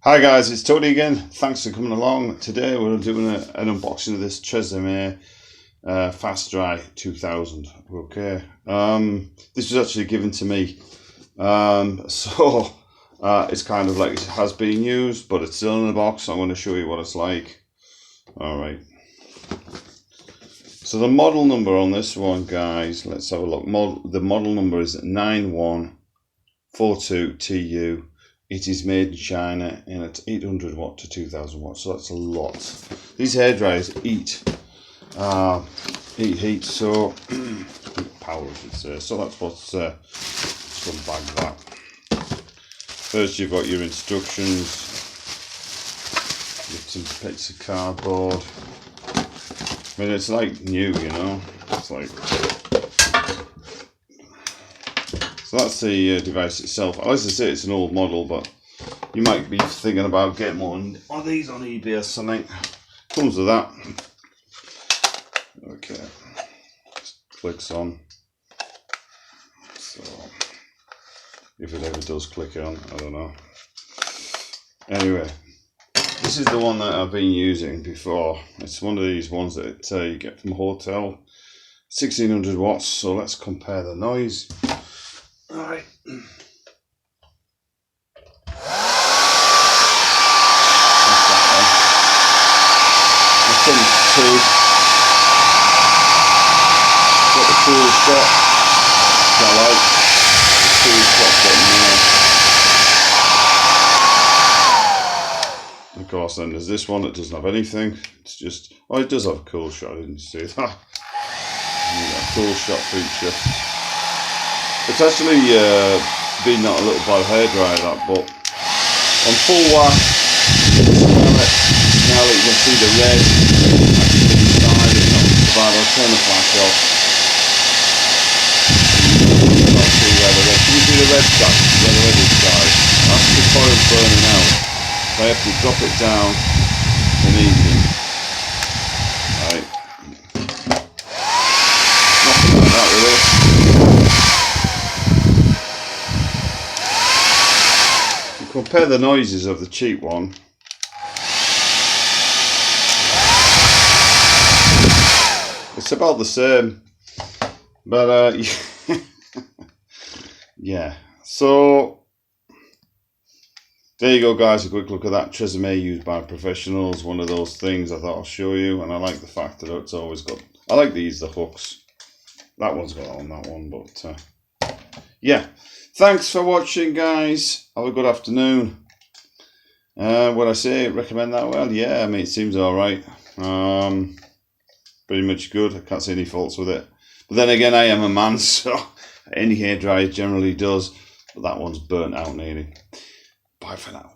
Hi guys, it's Tony again. Thanks for coming along. Today we're doing an unboxing of this TRESemme Fast Dry 2000. Okay, this was actually given to me, so it's kind of like it has been used, but it's still in the box. I'm going to show you what it's like. All right. So the model number on this one, guys, let's have a look. The model number is 9142TU. It is made in China and it's 800 watt to 2000 watts, so that's a lot. These hair dryers eat heat, so power, I should say. So that's what's some bag that. First, you've got your instructions, with some bits of cardboard. I mean, it's like new, you know. It's like. So that's the device itself. As I say, it's an old model, but you might be thinking about getting one of these on eBay or something. Comes with that. Okay, just clicks on. So if it ever does click on, I don't know. Anyway, this is the one that I've been using before. It's one of these ones that you get from a hotel. 1600 watts. So let's compare the noise. Alright. That's that one. I've done two. Got the cool shot, which I like. The cool shot button there. Of course, then there's this one that doesn't have anything. It's just, oh, it does have a cool shot. I didn't see that. A cool shot feature. It's actually been not a little bad hairdryer, that, but on full whack, smell it, you can see the red inside. It's not so bad. I'll turn the flash off. Not see where the red. Can you see the red stuff? Where the red inside? That's the coil burning out. So I have to drop it down and easy. Right. Nothing like that really. Compare the noises of the cheap one. It's about the same, but yeah. So there you go, guys. A quick look at that TRESemme used by professionals. One of those things I thought I'll show you, and I like the fact that it's always got. I like these, the hooks. That one's got on that one, but yeah. Thanks for watching, guys. Have a good afternoon. Would I say recommend that? Well, yeah, I mean, it seems alright. Pretty much good. I can't see any faults with it. But then again, I am a man, so any hairdryer generally does. But that one's burnt out nearly. Bye for now.